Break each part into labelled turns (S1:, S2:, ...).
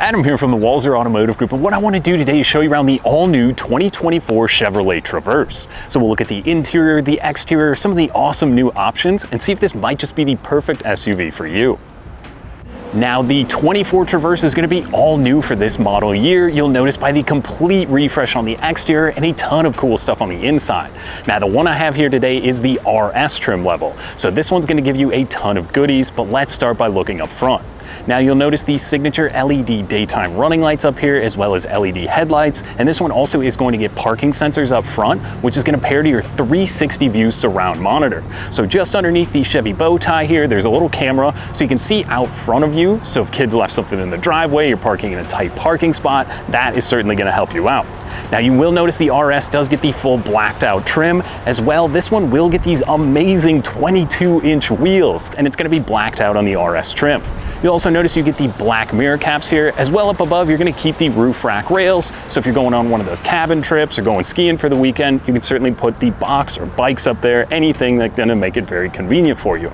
S1: Adam here from the Walser Automotive Group, and what I want to do today is show you around the all-new 2024 Chevrolet Traverse. So we'll look at the interior, the exterior, some of the awesome new options, and see if this might just be the perfect SUV for you. Now, the 24 Traverse is going to be all new for this model year. You'll notice by the complete refresh on the exterior and a ton of cool stuff on the inside. Now, the one I have here today is the RS trim level. So this one's going to give you a ton of goodies, but let's start by looking up front. Now you'll notice the signature LED daytime running lights up here, as well as LED headlights, and this one also is going to get parking sensors up front, which is going to pair to your 360 view surround monitor. So just underneath the Chevy bow tie here, there's a little camera so you can see out front of you. So if kids left something in the driveway, you're parking in a tight parking spot, that is certainly going to help you out. Now you will notice the RS does get the full blacked out trim as well. This one will get these amazing 22-inch wheels, and it's going to be blacked out on the RS trim. You'll also notice you get the black mirror caps here. As well up above, you're going to keep the roof rack rails. So if you're going on one of those cabin trips or going skiing for the weekend, you can certainly put the box or bikes up there, anything that's going to make it very convenient for you.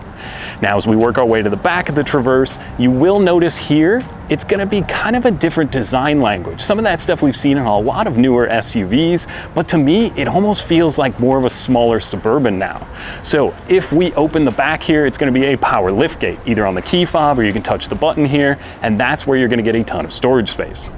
S1: Now, as we work our way to the back of the Traverse, you will notice here, it's going to be kind of a different design language. Some of that stuff we've seen in a lot of newer SUVs, but to me, it almost feels like more of a smaller Suburban now. So if we open the back here, it's going to be a power liftgate, either on the key fob or you can touch the button here, and that's where you're going to get a ton of storage space.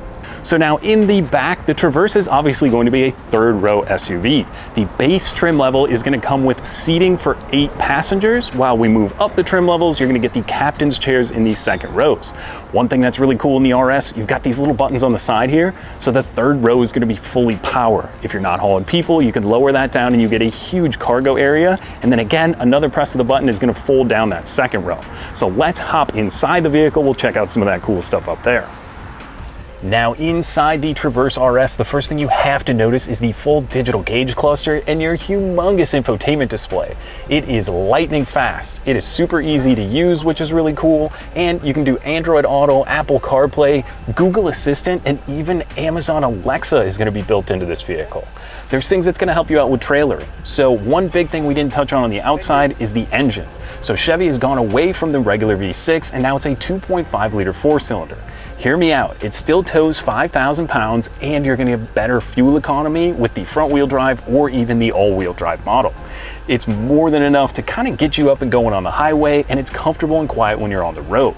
S1: So now in the back, the Traverse is obviously going to be a third row SUV. The base trim level is going to come with seating for 8 passengers. While we move up the trim levels, you're going to get the captain's chairs in these second rows. One thing that's really cool in the RS, you've got these little buttons on the side here. So the third row is going to be fully power. If you're not hauling people, you can lower that down and you get a huge cargo area. And then again, another press of the button is going to fold down that second row. So let's hop inside the vehicle. We'll check out some of that cool stuff up there. Now inside the Traverse RS, the first thing you have to notice is the full digital gauge cluster and your humongous infotainment display. It is lightning fast. It is super easy to use, which is really cool. And you can do Android Auto, Apple CarPlay, Google Assistant, and even Amazon Alexa is going to be built into this vehicle. There's things that's going to help you out with trailering. So one big thing we didn't touch on the outside is the engine. So Chevy has gone away from the regular V6 and now it's a 2.5 liter 4-cylinder. Hear me out, it still tows 5,000 pounds and you're gonna get better fuel economy with the front wheel drive or even the all-wheel drive model. It's more than enough to kind of get you up and going on the highway, and it's comfortable and quiet when you're on the road.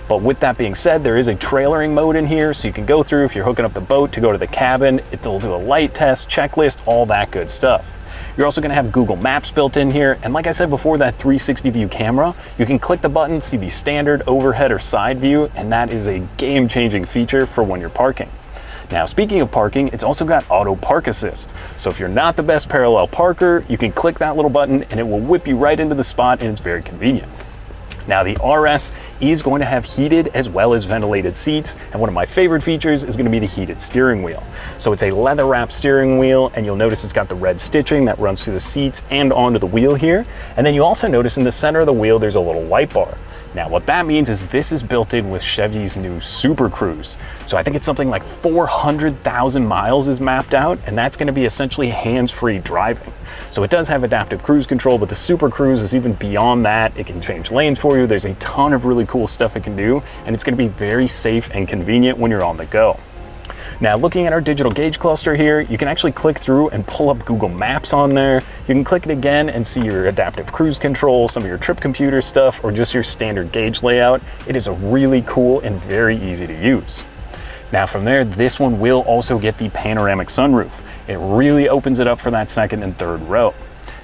S1: But with that being said, there is a trailering mode in here, so you can go through if you're hooking up the boat to go to the cabin. It'll do a light test, checklist, all that good stuff. You're also going to have Google Maps built in here, and like I said before, that 360 view camera, you can click the button, see the standard overhead or side view, and that is a game-changing feature for when you're parking. Now, speaking of parking, it's also got auto park assist. So if you're not the best parallel parker, you can click that little button and it will whip you right into the spot, and it's very convenient. Now, the RS is going to have heated as well as ventilated seats, and one of my favorite features is going to be the heated steering wheel. So it's a leather wrapped steering wheel, and you'll notice it's got the red stitching that runs through the seats and onto the wheel here. And then you also notice in the center of the wheel there's a little light bar. Now, what that means is this is built in with Chevy's new Super Cruise. So I think it's something like 400,000 miles is mapped out, and that's going to be essentially hands-free driving. So it does have adaptive cruise control, but the Super Cruise is even beyond that. It can change lanes for you. There's a ton of really cool stuff it can do, and it's going to be very safe and convenient when you're on the go. Now, looking at our digital gauge cluster here, you can actually click through and pull up Google Maps on there. You can click it again and see your adaptive cruise control, some of your trip computer stuff, or just your standard gauge layout. It is a really cool and very easy to use. Now from there, this one will also get the panoramic sunroof. It really opens it up for that second and third row.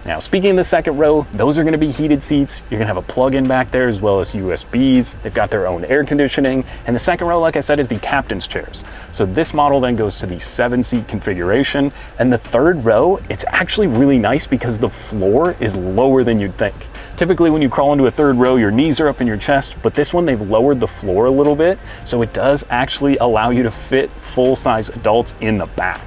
S1: Now, speaking of the second row, those are going to be heated seats. You're going to have a plug-in back there as well as USBs. They've got their own air conditioning. And the second row, like I said, is the captain's chairs. So this model then goes to the 7-seat configuration. And the third row, it's actually really nice because the floor is lower than you'd think. Typically, when you crawl into a third row, your knees are up in your chest, but this one, they've lowered the floor a little bit. So it does actually allow you to fit full-size adults in the back.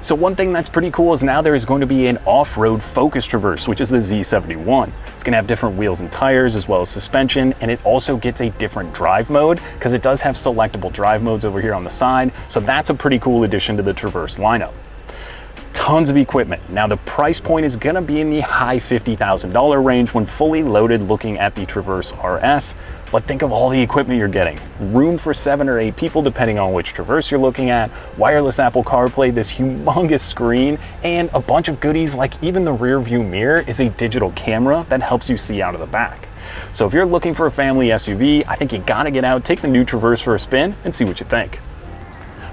S1: So one thing that's pretty cool is now there is going to be an off-road focus Traverse, which is the Z71. It's going to have different wheels and tires as well as suspension, and it also gets a different drive mode because it does have selectable drive modes over here on the side. So that's a pretty cool addition to the Traverse lineup. tons of equipment. Now the price point is gonna be in the high $50,000 range when fully loaded looking at the Traverse RS, but think of all the equipment you're getting. Room for 7 or 8 people depending on which Traverse you're looking at, wireless Apple CarPlay, this humongous screen, and a bunch of goodies like even the rear view mirror is a digital camera that helps you see out of the back. So if you're looking for a family SUV, I think you gotta get out, take the new Traverse for a spin, and see what you think.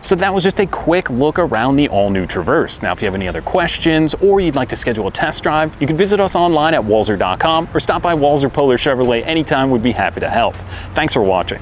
S1: So that was just a quick look around the all-new Traverse. Now, if you have any other questions or you'd like to schedule a test drive, you can visit us online at walser.com or stop by Walser Polar Chevrolet anytime. We'd be happy to help. Thanks for watching.